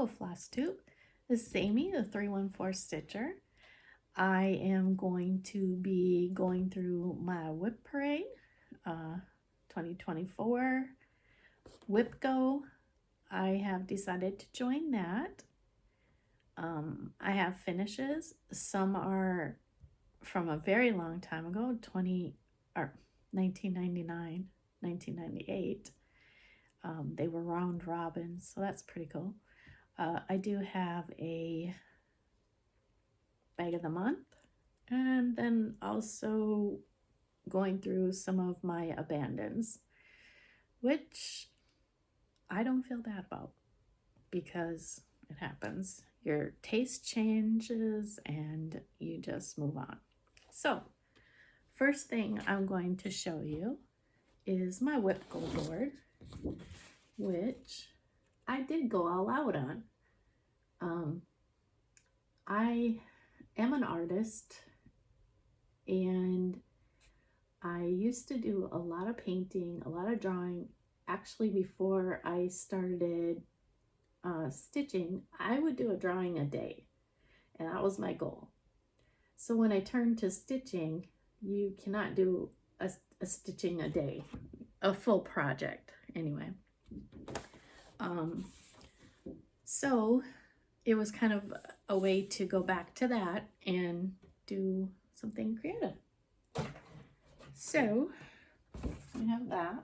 Hello Flosstube, this is Amy, the 314 Stitcher. I am going to be going through my whip parade 2024 whip go. I have decided to join that. I have finishes. Some are from a very long time ago, 1999, 1998. They were round robins, so that's pretty cool. I do have a bag of the month, and then also going through some of my abandons, which I don't feel bad about because it happens. Your taste changes and you just move on. So first thing I'm going to show you is my whip go board, which I did go all out on. I am an artist and I used to do a lot of painting, a lot of drawing. Actually, before I started stitching, I would do a drawing a day, and that was my goal. So when I turned to stitching, you cannot do a stitching a day, a full project anyway. So it was kind of a way to go back to that and do something creative. So we have that.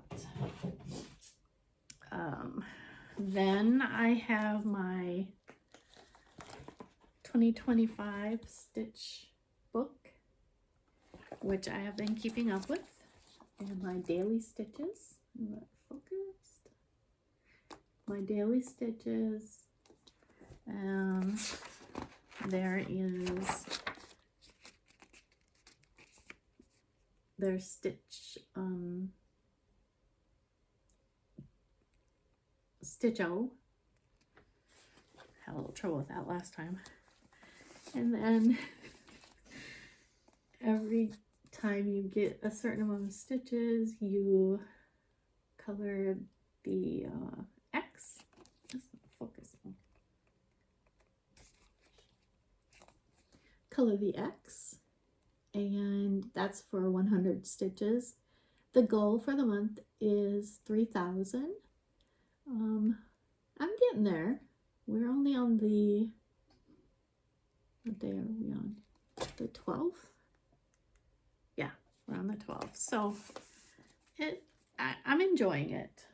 Then I have my 2025 stitch book, which I have been keeping up with, and my daily stitches. Focused. My daily stitches. There is their Stitch-O. Had a little trouble with that last time. And then every time you get a certain amount of stitches, you color the X. Just focus on. Color the X, and that's for 100 stitches. The goal for the month is 3,000. I'm getting there. We're only on the, what day are we on? The 12th? Yeah, we're on the 12th. So I'm enjoying it.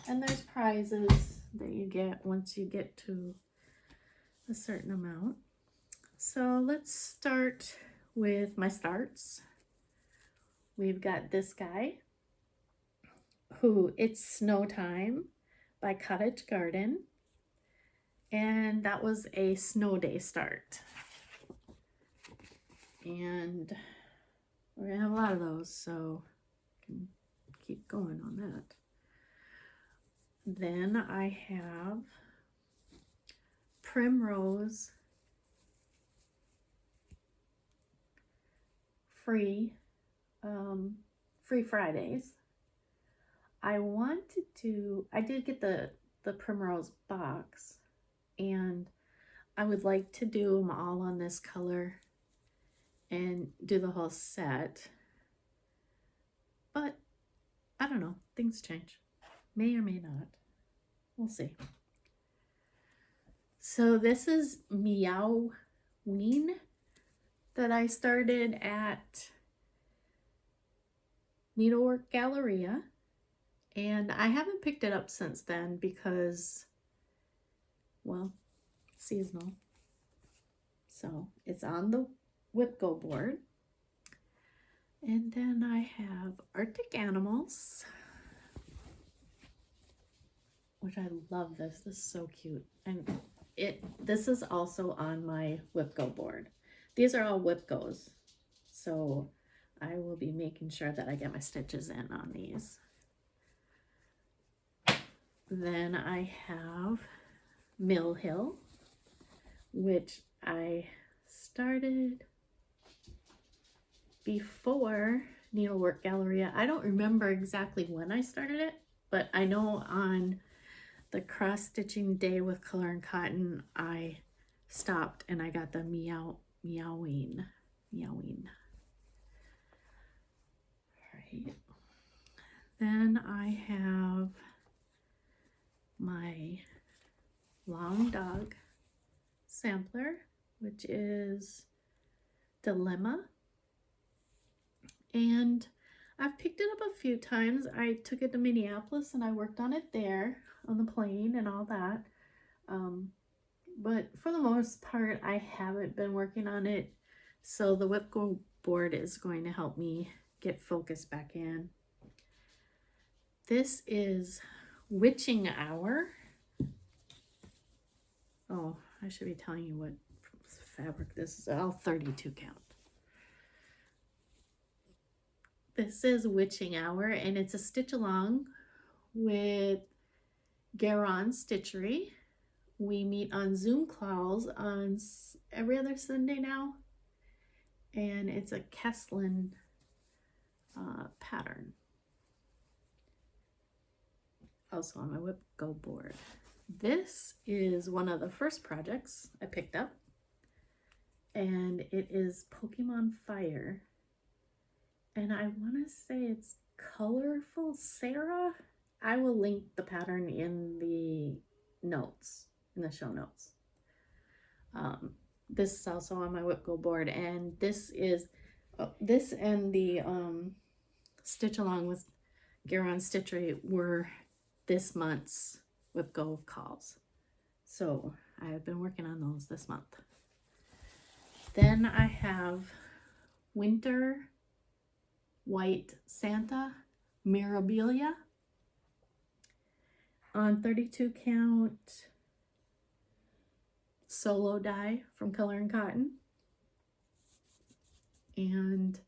And there's prizes that you get once you get to a certain amount. So let's start with my starts. We've got this guy, who It's Snow Time by Cottage Garden. And that was a snow day start. And we're gonna have a lot of those, so I can keep going on that. Then I have Primrose Free Fridays. I did get the Primrose box, and I would like to do them all on this color and do the whole set, but I don't know, things change, may or may not, we'll see. So this is Meow Ween that I started at Needlework Galleria, and I haven't picked it up since then because, well, seasonal. So it's on the whip go board. And then I have Arctic Animals, which I love this. This is so cute. And this is also on my whip go board. These are all whip goes, so I will be making sure that I get my stitches in on these. Then I have Mill Hill, which I started before Needlework Galleria. I don't remember exactly when I started it, but I know on the cross stitching day with color and cotton, I stopped and I got the Meowween. Right. Then I have my long dog sampler, which is Dilemma. And I've picked it up a few times. I took it to Minneapolis and I worked on it there on the plane and all that. But for the most part, I haven't been working on it. So the whip go board is going to help me get focus back in. This is Witching Hour. Oh, I should be telling you what fabric this is. Oh, 32 count. This is Witching Hour, and it's a stitch along with Galleria Stitchery. We meet on Zoom calls on every other Sunday now, and it's a Keslyn pattern. Also on my whip go board. This is one of the first projects I picked up, and it is Pokemon Fire. And I want to say it's Colorful Sarah. I will link the pattern in the notes, in the show notes. This is also on my whip go board, and this is this and the stitch along with Galleria Stitchery were this month's whip go calls. So I have been working on those this month. Then I have Winter White Santa Mirabella on 32 count solo die from Color and Cotton. And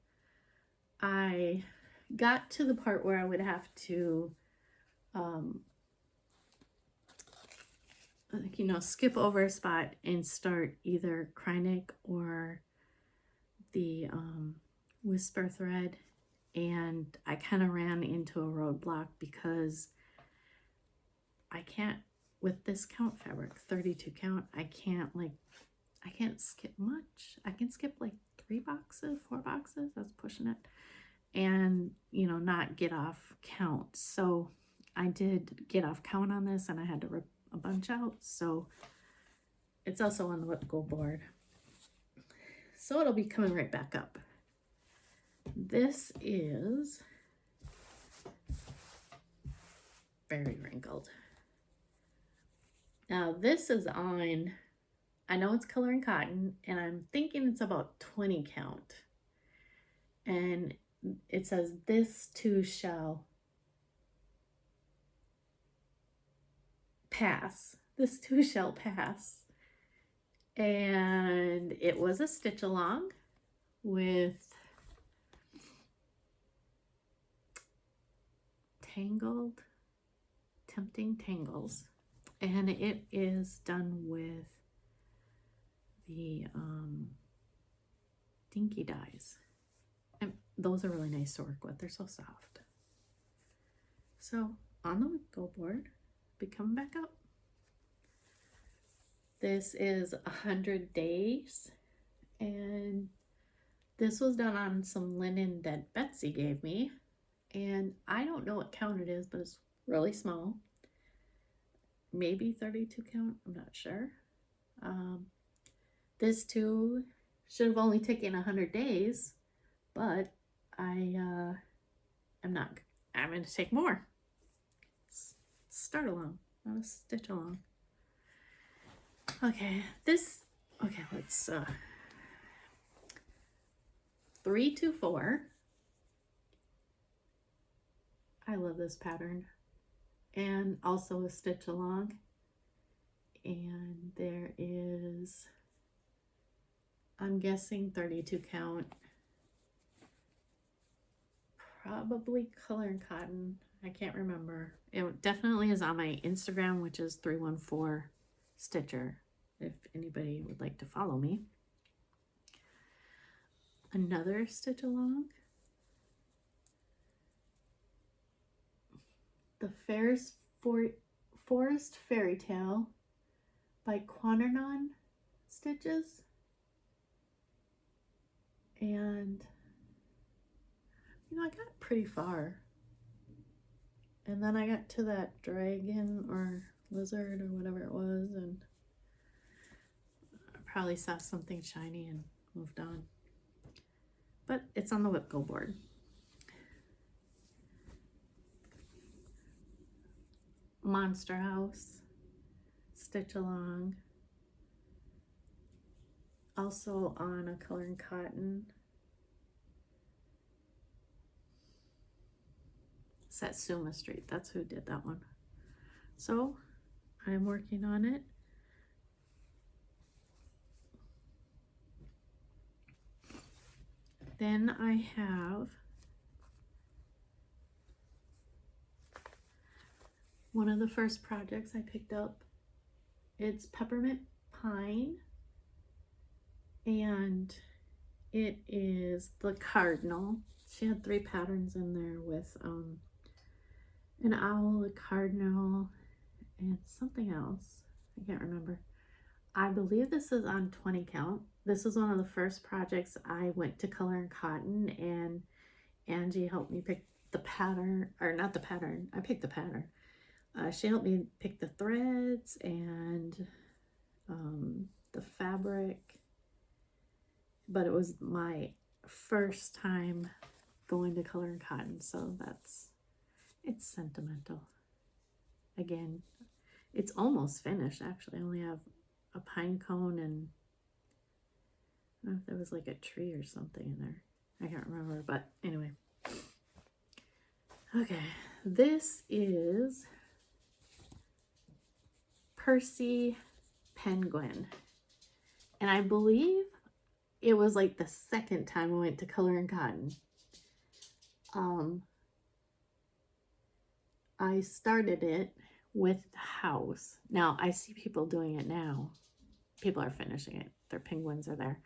I got to the part where I would have to skip over a spot and start either Krynic or the whisper thread, and I kind of ran into a roadblock because I can't, with this count fabric, 32 count, I can't skip much. I can skip like 4 boxes, that's pushing it, and not get off count. So I did get off count on this, and I had to rip a bunch out. So it's also on the whip go board, so it'll be coming right back up. This is very wrinkled. Now this is on, I know it's Color and Cotton, and I'm thinking it's about 20 count, and it says this too shall pass. This too shall pass. And it was a stitch along with Tangled, Tempting Tangles, and it is done with the dinky dies, and those are really nice to work with. They're so soft. So on the go board, be coming back up. This is 100 Days, and this was done on some linen that Betsy gave me, and I don't know what count it is, but it's really small. Maybe 32 count, I'm not sure. This too should have only taken 100 days, but I'm going to take more. Start along, not a stitch along. Okay, let's 324. I love this pattern, and also a stitch along. And there is, I'm guessing 32 count, probably Color and Cotton. I can't remember. It definitely is on my Instagram, which is 314 Stitcher, if anybody would like to follow me. Another stitch along. The Fairs Forest Fairy Tale by Quaternion Stitches. And, you know, I got pretty far. And then I got to that dragon or lizard or whatever it was, and I probably saw something shiny and moved on. But it's on the Whipco board. Monster House, Stitch Along. Also on a Color and Cotton. Satsuma Street, that's who did that one. So I'm working on it. Then I have one of the first projects I picked up. It's Peppermint Pine, and it is the cardinal. She had 3 patterns in there with an owl, a cardinal, and something else. I can't remember. I believe this is on 20 count. This was one of the first projects I went to Color and Cotton, and Angie helped me pick the pattern, or not the pattern, I picked the pattern. She helped me pick the threads and the fabric, but it was my first time going to Color and Cotton, so it's sentimental. Again, it's almost finished actually. I only have a pine cone and I don't know if there was like a tree or something in there. I can't remember, but anyway. Okay, this is Percy Penguin. And I believe it was like the second time I went to Color and Cotton. I started it with the house. Now, I see people doing it now. People are finishing it. Their penguins are there.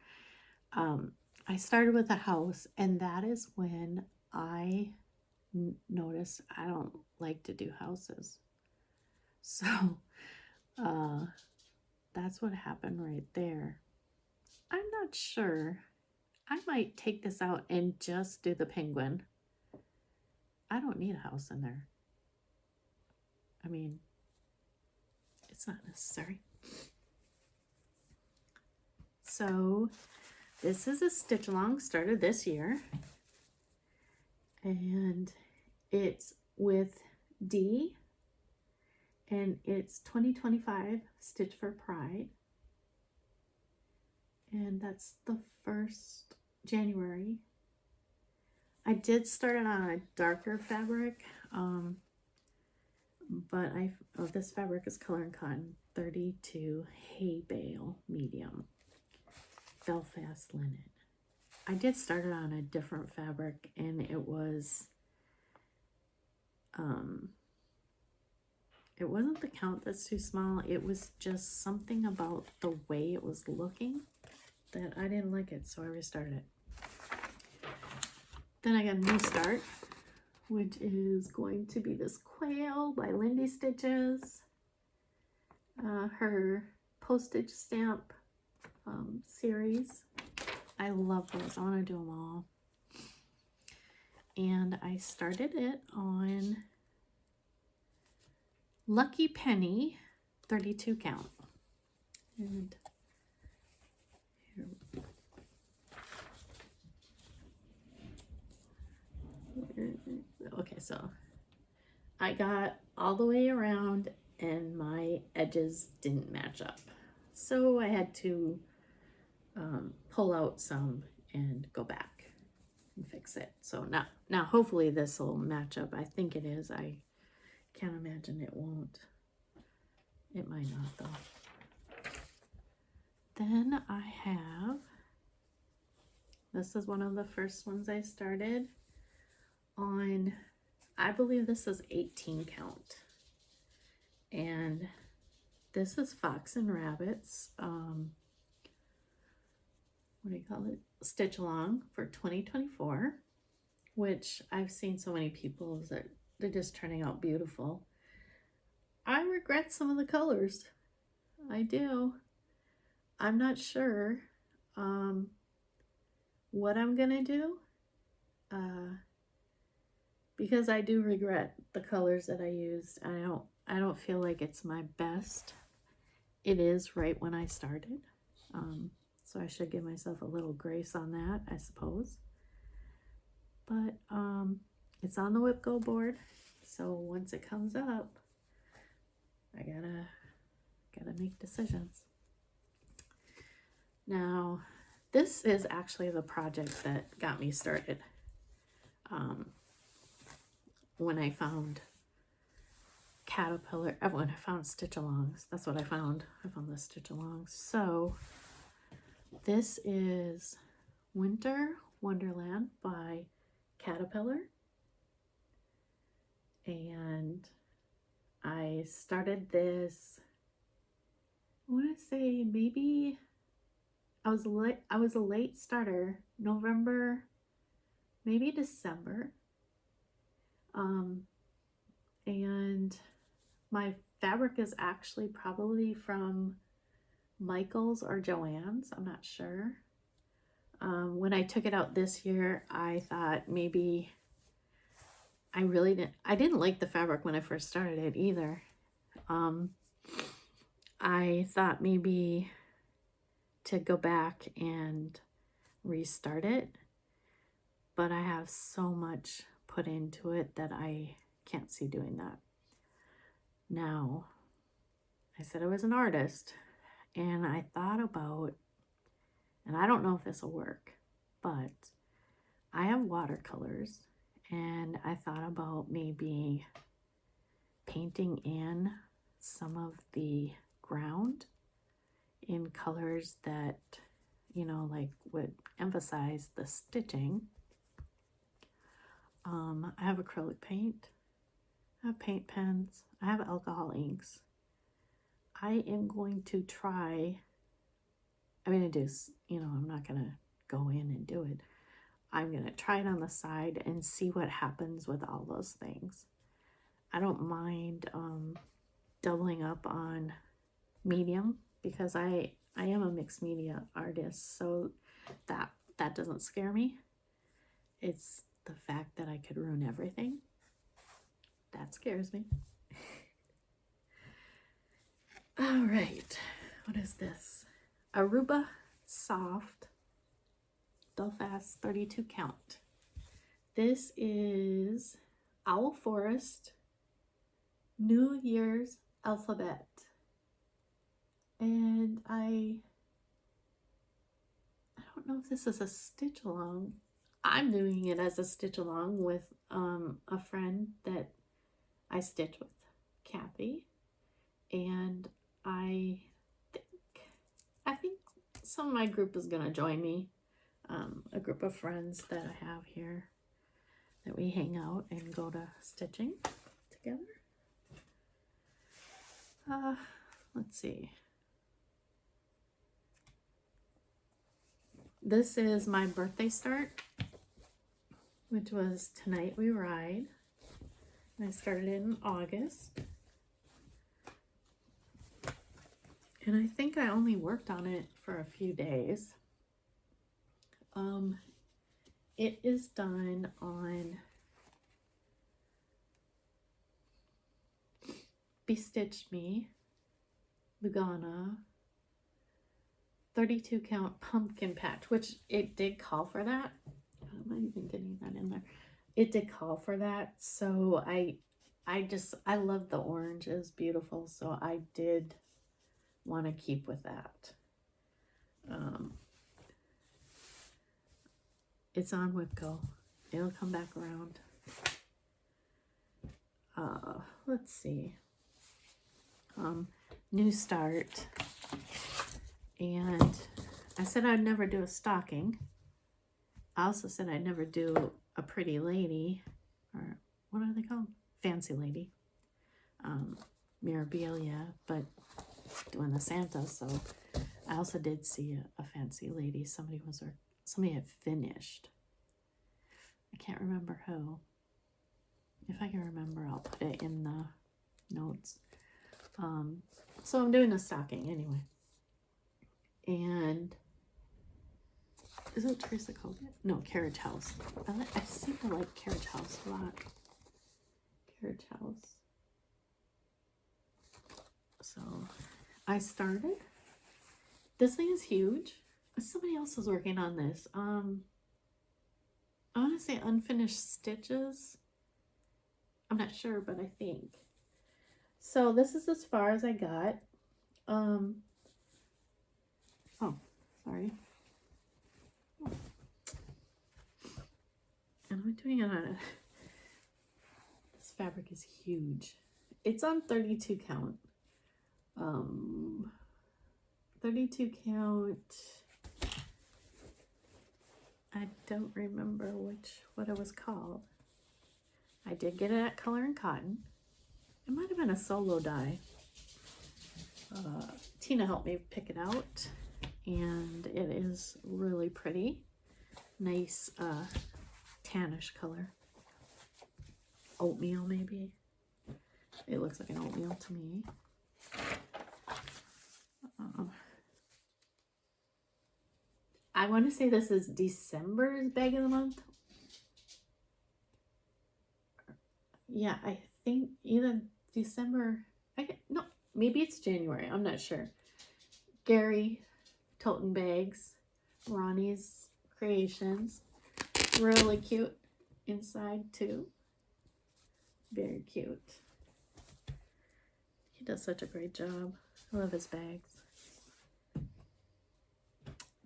I started with the house, and that is when I noticed I don't like to do houses. So, that's what happened right there. I'm not sure. I might take this out and just do the penguin. I don't need a house in there. I mean, it's not necessary. So this is a stitch along, started this year, and it's with D, and it's 2025 Stitch for Pride, and that's the 1st January. I did start it on a darker fabric, but this fabric is Color and Cotton 32 hay bale medium Belfast linen. I did start it on a different fabric, and it was it wasn't the count that's too small. It was just something about the way it was looking that I didn't like it, so I restarted it. Then I got a new start, which is going to be this quail by Lindy Stitches. Her postage stamp series. I love those. I want to do them all. And I started it on Lucky Penny 32 count. And here. Okay, so I got all the way around and my edges didn't match up. So I had to pull out some and go back and fix it. So now hopefully this will match up. I think it is. I can't imagine it won't. It might not though. Then I have, this is one of the first ones I started on, I believe this is 18 count. And this is Fox and Rabbits, what do you call it? Stitch Along for 2024, which I've seen so many people that they're just turning out beautiful. I regret some of the colors. I do. I'm not sure what I'm gonna do because I do regret the colors that I used. I don't feel like it's my best. It is right when I started, so I should give myself a little grace on that, I suppose. But it's on the Whip Go board, so once it comes up, I gotta make decisions. Now, this is actually the project that got me started. When I found Caterpillar, when I found Stitch-alongs, that's what I found. I found the Stitch-alongs. So this is Winter Wonderland by Caterpillar. And I started this, I want to say maybe I was a late starter, November, maybe December. And my fabric is actually probably from Michael's or Joann's, I'm not sure. When I took it out this year, I thought maybe I didn't like the fabric when I first started it either. I thought maybe to go back and restart it, but I have so much put into it that I can't see doing that. Now, I said I was an artist, and I thought about, and I don't know if this will work, but I have watercolors, and I thought about maybe painting in some of the ground in colors that, you know, like would emphasize the stitching. I have acrylic paint, I have paint pens, I have alcohol inks. I am going to try, I'm going to do, you know, I'm not going to go in and do it. I'm going to try it on the side and see what happens with all those things. I don't mind doubling up on medium because I am a mixed media artist, so that doesn't scare me. It's the fact that I could ruin everything. That scares me. All right, what is this? Aruba Soft Belfast 32 count. This is Owl Forest New Year's Alphabet. And I don't know if this is a stitch along. I'm doing it as a stitch along with a friend that I stitch with, Kathy, and I think some of my group is gonna join me, a group of friends that I have here that we hang out and go to stitching together. Let's see. This is my birthday start, which was Tonight We Ride. I started it in August. And I think I only worked on it for a few days. It is done on Bestitched Me, Lugana, 32 count pumpkin patch, which it did call for that. Am I even getting that in there? It did call for that, so I love the orange, it's beautiful, so I did want to keep with that. It's on Whipco. It'll come back around. Let's see. New start. And I said I'd never do a stocking. I also said I'd never do a pretty lady, or what are they called? Fancy lady. Mirabella, but doing the Santa, so I also did see a fancy lady. Somebody had finished. I can't remember who. If I can remember, I'll put it in the notes. So I'm doing a stocking anyway. And is it Teresa called it? No, carriage house. I seem to like carriage house a lot. Carriage house. So I started. This thing is huge. Somebody else is working on this. I want to say unfinished stitches. I'm not sure, but I think. So this is as far as I got. Oh, sorry. Oh. And I'm doing it on a... This fabric is huge. It's on 32 count. 32 count. I don't remember what it was called. I did get it at Color and Cotton. It might have been a solo dye. Tina helped me pick it out, and it is really pretty. Nice tannish color. Oatmeal, maybe. It looks like an oatmeal to me. I want to say this is December's bag of the month. Yeah, I think either December. No, maybe it's January. I'm not sure. Gary Toten Bags, Ronnie's Creations. Really cute inside too. Very cute. He does such a great job. I love his bags.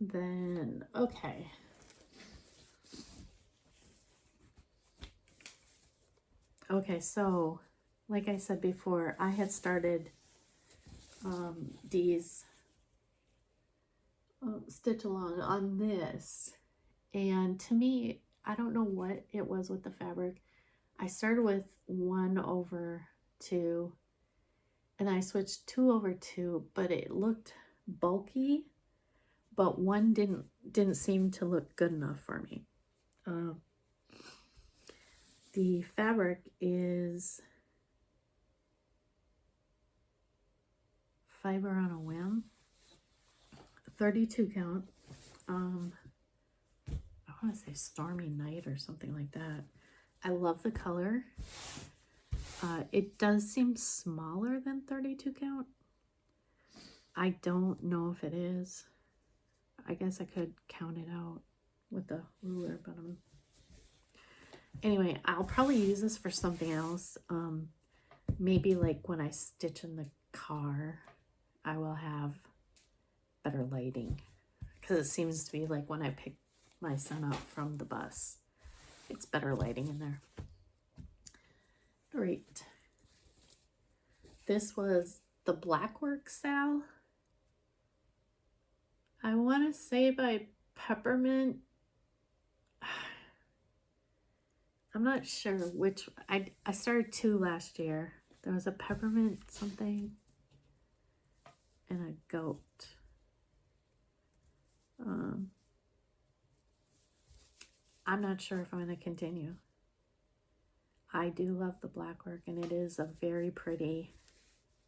Then, okay. Okay, so like I said before, I had started these stitch along on this, and to me, I don't know what it was with the fabric. I started with 1/2, and I switched 2/2, but it looked bulky, but one didn't seem to look good enough for me. The fabric is Fiber on a Whim, 32 count. I want to say Stormy Night or something like that. I love the color. It does seem smaller than 32 count. I don't know if it is. I guess I could count it out with the ruler, but anyway, I'll probably use this for something else. Maybe like when I stitch in the car, I will have better lighting, because it seems to be like when I pick my son up from the bus, it's better lighting in there. Great. This was the Blackwork Sal. I want to say by Peppermint. I'm not sure which. I started 2 last year. There was a Peppermint something and a goat. I'm not sure if I'm going to continue. I do love the Blackwork, and it is a very pretty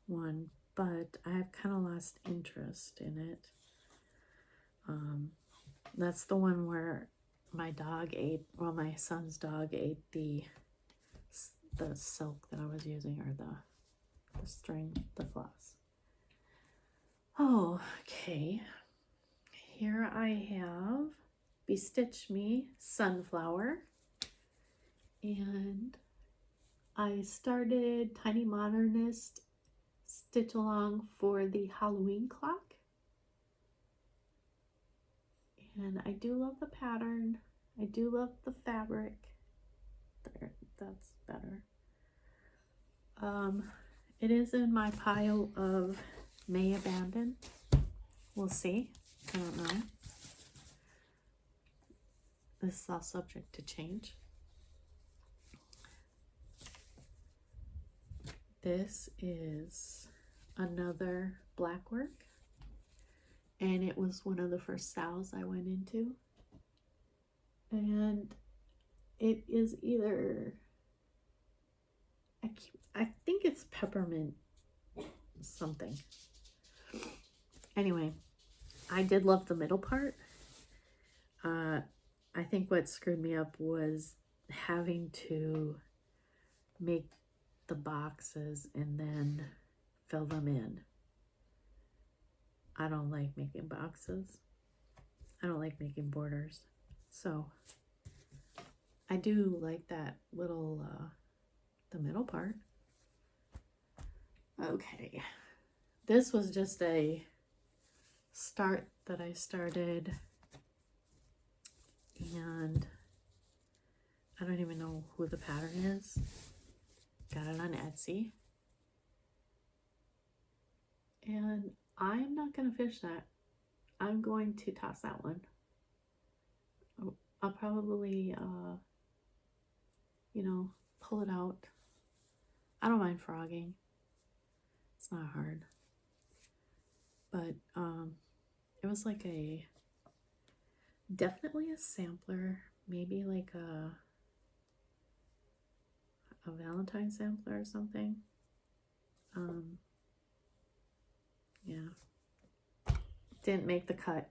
one, but I've kind of lost interest in it. That's the one where my dog ate, well, my son's dog ate the silk that I was using, or the string, the floss. Oh, okay. Here I have Bestitch Me Sunflower, and I started Tiny Modernist stitch along for the Halloween clock. And I do love the pattern. I do love the fabric. There, that's better. It is in my pile of May Abandon. We'll see. I don't know. This is all subject to change. This is another Blackwork, and it was one of the first sales I went into, and it is either, I think it's Peppermint, something. Anyway, I did love the middle part. I think what screwed me up was having to make the boxes and then fill them in. I don't like making boxes. I don't like making borders. So I do like that little, the middle part. Okay. This was just a start that I started, and I don't even know who the pattern is. Got it on Etsy. And I'm not going to fish that. I'm going to toss that one. I'll probably, you know, pull it out. I don't mind frogging. It's not hard. But it was like definitely a sampler, maybe like a Valentine sampler or something. Yeah, didn't make the cut.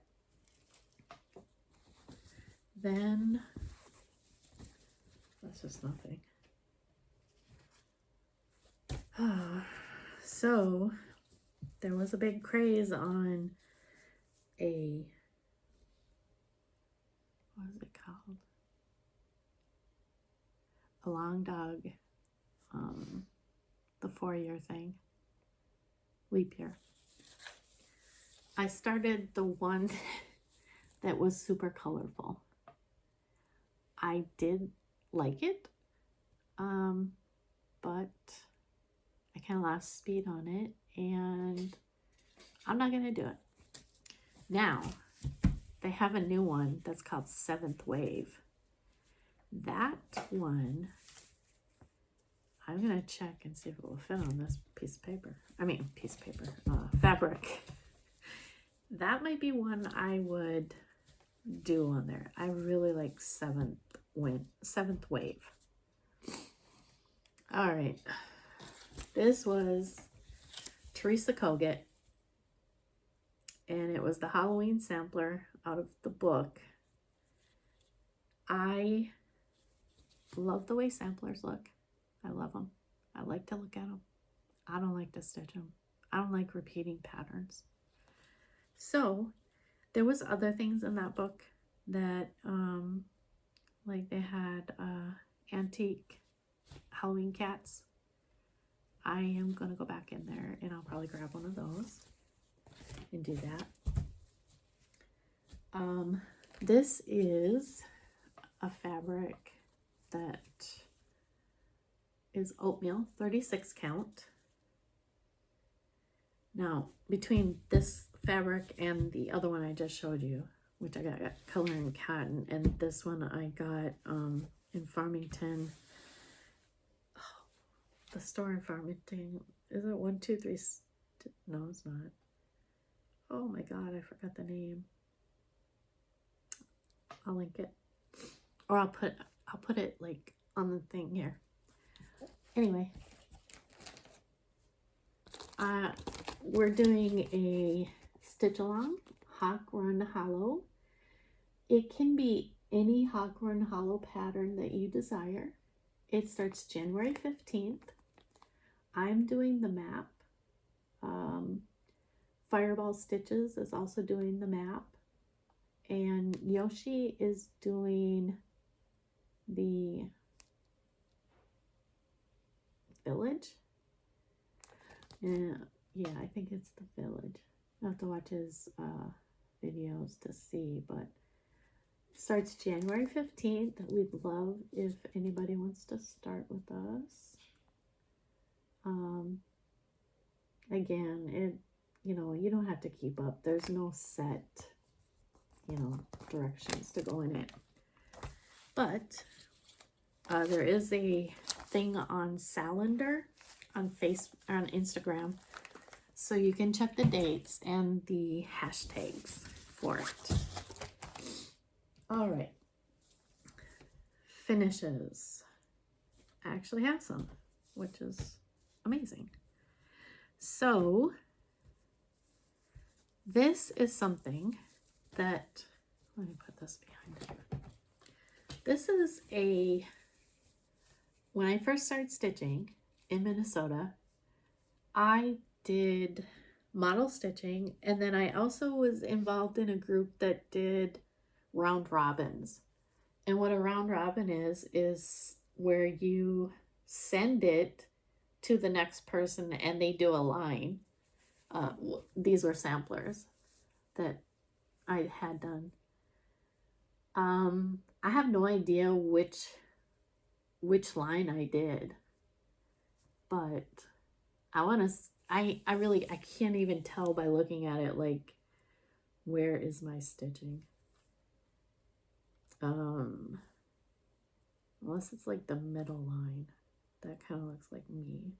Then that's just nothing. So there was a big craze on a, what is it called? A long dog, the 4-year thing, leap year. I started the one that was super colorful. I did like it, but I kind of lost speed on it, and I'm not going to do it. Now, they have a new one that's called 7th Wave. That one, I'm going to check and see if it will fit on this piece of paper. Fabric. That might be one I would do on there. I really like 7th Wave. All right. This was Teresa Kogut, and it was the Halloween sampler out of the book. I love the way samplers look. I love them. I like to look at them. I don't like to stitch them. I don't like repeating patterns. So there was other things in that book that, like they had antique Halloween cats. I am going to go back in there and I'll probably grab one of those and do that. This is a fabric that is oatmeal, 36 count. Now, between this fabric and the other one I just showed you, which I got color and cotton, and this one I got in Farmington. Oh, the store in Farmington, is it 123? No, it's not. Oh my god, I forgot the name. I'll link it, or I'll put it like on the thing here. Anyway, we're doing a stitch along Hawk Run Hollow. It can be any Hawk Run Hollow pattern that you desire. It starts January 15th. I'm doing the map. Fireball Stitches is also doing the map. And Yoshi is doing the village. Yeah, I think it's the village. I have to watch his videos to see, but it starts January 15th. We'd love if anybody wants to start with us. Again, you don't have to keep up. There's no set, directions to go in it. But there is a thing on Salander on Instagram, so you can check the dates and the hashtags for it. All right, finishes. I actually have some, which is amazing. So this is something that, let me put this behind it. This is when I first started stitching in Minnesota, I did model stitching, and then I also was involved in a group that did round robins. And what a round robin is where you send it to the next person and they do a line. These were samplers that I had done. I have no idea which line I did, but I can't even tell by looking at it, like, where is my stitching? Unless it's like the middle line. That kind of looks like me.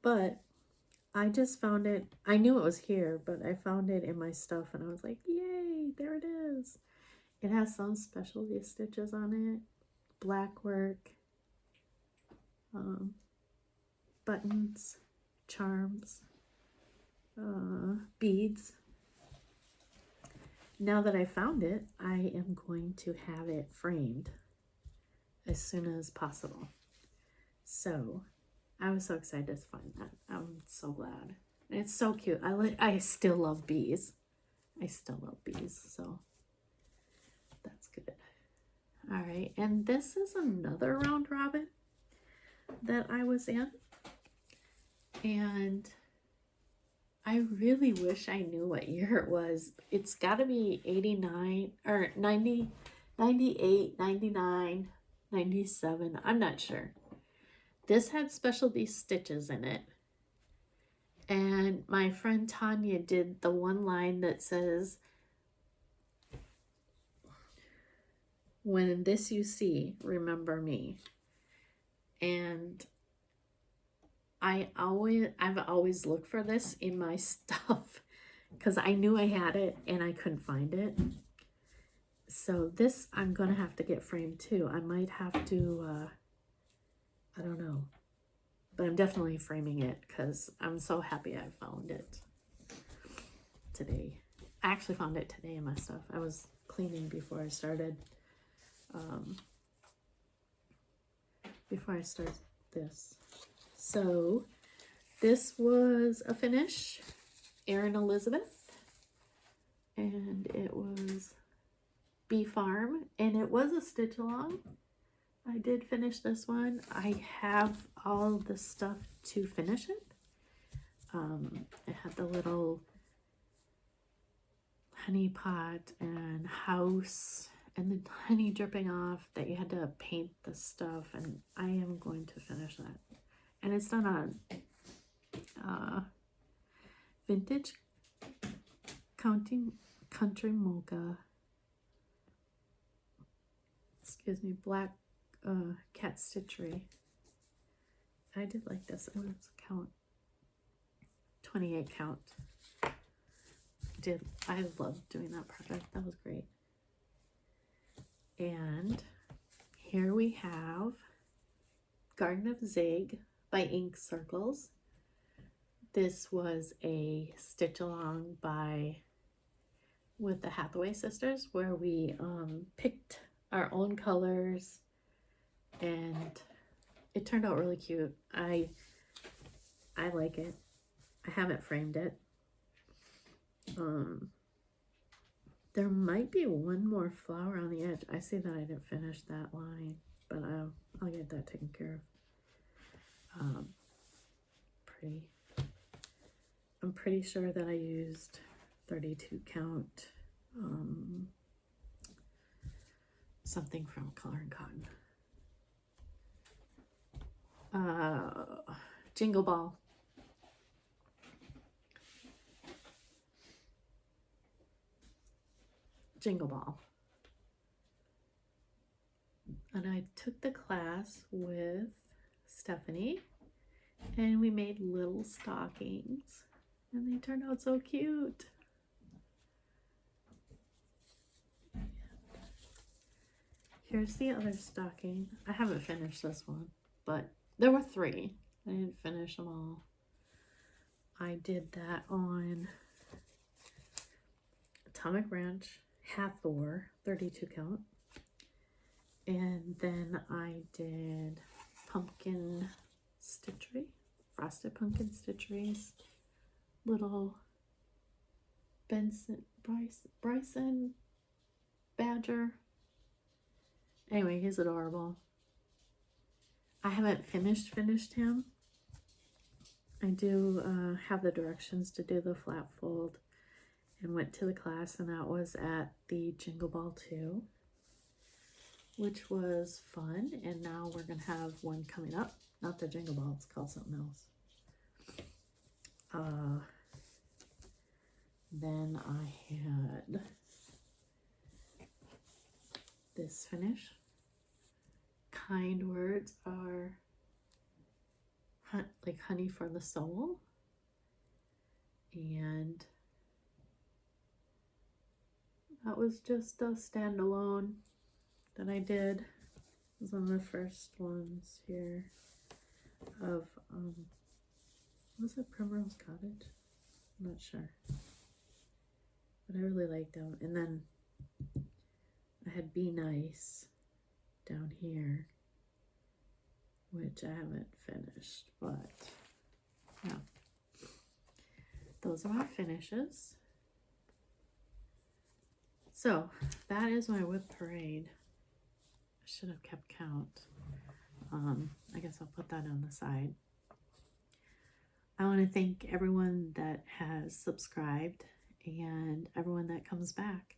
But I just found it. I knew it was here, but I found it in my stuff and I was like, yay, there it is. It has some specialty stitches on it. Black work. Buttons. Charms. Beads. Now that I found it, I am going to have it framed as soon as possible. So I was so excited to find that. I'm so glad. And it's so cute. I still love bees. So that's good. All right, and this is another round robin that I was in. And I really wish I knew what year it was. It's got to be 89 or 90, 98, 99, 97. I'm not sure. This had specialty stitches in it. And my friend Tanya did the one line that says, "When this you see, remember me." And I've always looked for this in my stuff because I knew I had it and I couldn't find it. So this I'm gonna have to get framed too. I might have to, I don't know, but I'm definitely framing it because I'm so happy I found it today. I actually found it today in my stuff. I was cleaning before I started. Before I start this. So this was a finish, Erin Elizabeth, and it was Bee Farm, and it was a stitch along. I did finish this one. I have all the stuff to finish it. It had the little honey pot and house and the honey dripping off that you had to paint the stuff, and I am going to finish that. And it's done on vintage country mocha, black cat stitchery. I did like this. It was count 28 count. I loved doing that project. That was great. And here we have Garden of Zig by Ink Circles. This was a stitch along with the Hathaway sisters, where we picked our own colors, and it turned out really cute. I like it. I haven't framed it. There might be one more flower on the edge. I see that I didn't finish that line, but I'll get that taken care of. Pretty. I'm pretty sure that I used 32 count something from Color and Cotton. Jingle Ball. Jingle Ball. And I took the class with Stephanie, and we made little stockings, and they turned out so cute. Here's the other stocking. I haven't finished this one, but there were 3. I didn't finish them all. I did that on Atomic Ranch, Hathor, 32 count. And then I did pumpkin stitchery, frosted pumpkin stitcheries, little Bryson Badger. Anyway, he's adorable. I haven't finished him. I do have the directions to do the flat fold and went to the class, and that was at the Jingle Ball 2, which was fun. And now we're going to have one coming up. Not the Jingle Ball, it's called something else. Then I had this finish. Kind words are like honey for the soul. And that was just a standalone that I did. It was one of the first ones here of, was it Primrose Cottage? I'm not sure. But I really liked them. And then I had Be Nice down here, which I haven't finished, but yeah. Those are my finishes. So that is my whip parade. I should have kept count. I guess I'll put that on the side. I want to thank everyone that has subscribed and everyone that comes back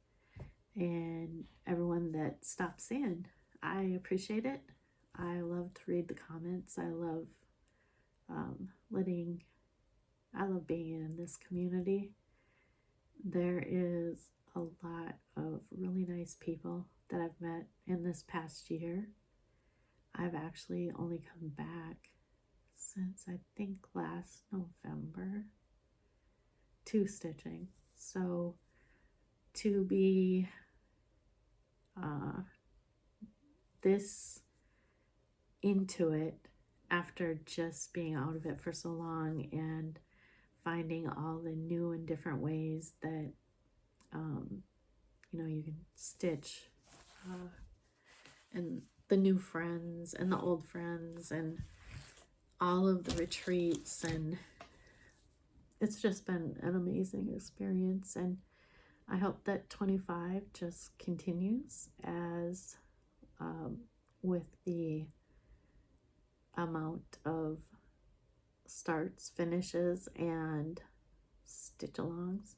and everyone that stops in. I appreciate it. I love to read the comments. I love I love being in this community. There is a lot of really nice people that I've met in this past year. I've actually only come back since I think last November to stitching. So to be this into it after just being out of it for so long and finding all the new and different ways that you know, you can stitch, and the new friends and the old friends and all of the retreats, and it's just been an amazing experience. And I hope that 25 just continues as with the amount of starts, finishes, and stitch alongs.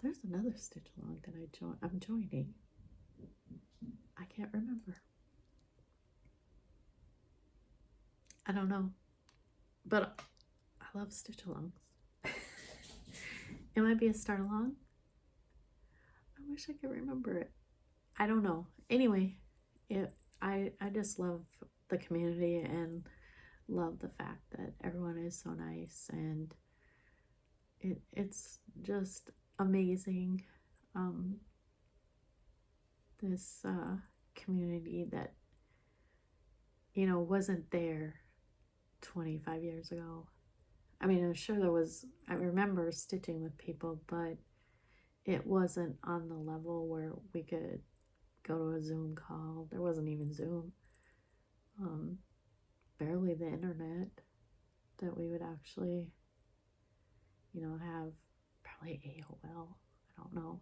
There's another stitch along that I'm joining. I can't remember. I don't know, but I love stitch alongs. It might be a start along. I wish I could remember it. I don't know. Anyway, I just love the community and love the fact that everyone is so nice, and it's just amazing. This community that, you know, wasn't there 25 years ago. I mean, I'm sure I remember stitching with people, but it wasn't on the level where we could go to a Zoom call. There wasn't even Zoom. Barely the internet that we would actually, you know, have. Probably AOL. I don't know.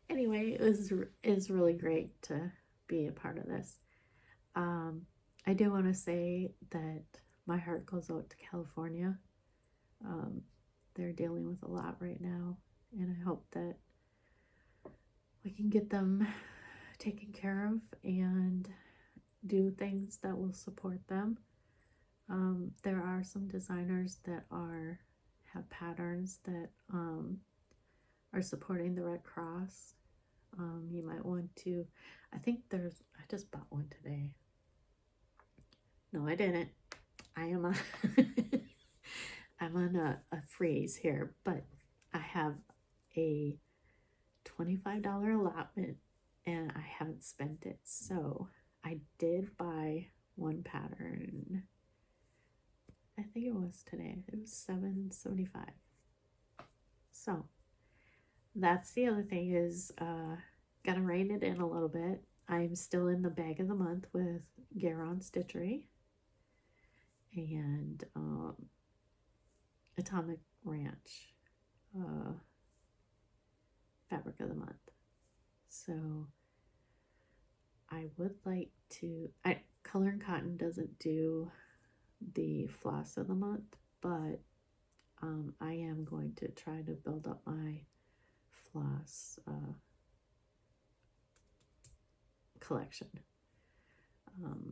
Anyway, it's really great to be a part of this. I do want to say that my heart goes out to California. They're dealing with a lot right now, and I hope that we can get them taken care of and do things that will support them. There are some designers that have patterns that are supporting the Red Cross. You might want to, I just bought one today. No, I didn't. I'm on a freeze here, but I have a $25 allotment and I haven't spent it. So I did buy one pattern I think it was today. It was $7.75. So that's the other thing is gotta rein it in a little bit. I'm still in the bag of the month with Garon Stitchery and Atomic Ranch fabric of the month. So I would like to, Color and Cotton doesn't do the floss of the month, but I am going to try to build up my floss collection.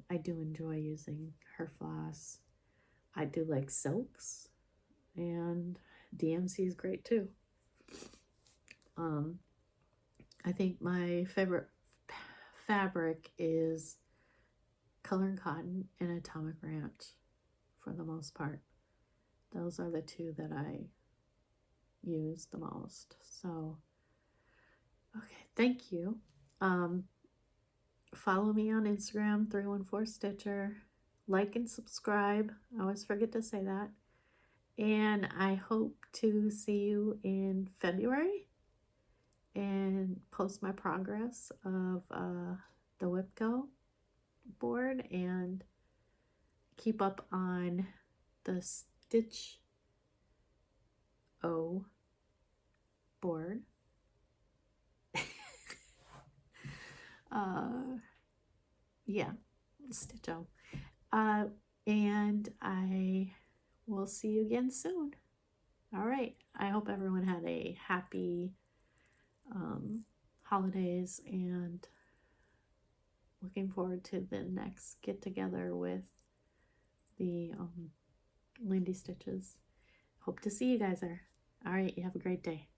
I do enjoy using her floss. I do like silks, and DMC is great too. I think my favorite fabric is Color and Cotton and Atomic Ranch for the most part. Those are the two that I use the most. So, okay, thank you. Follow me on Instagram, 314 Stitcher. Like and subscribe. I always forget to say that. And I hope to see you in February and post my progress of the WIPCO board and keep up on the Stitch O board. Yeah, Stitch O. And I will see you again soon. All right. I hope everyone had a happy holidays and looking forward to the next get together with the Lindy Stitches. Hope to see you guys there. All right. You have a great day.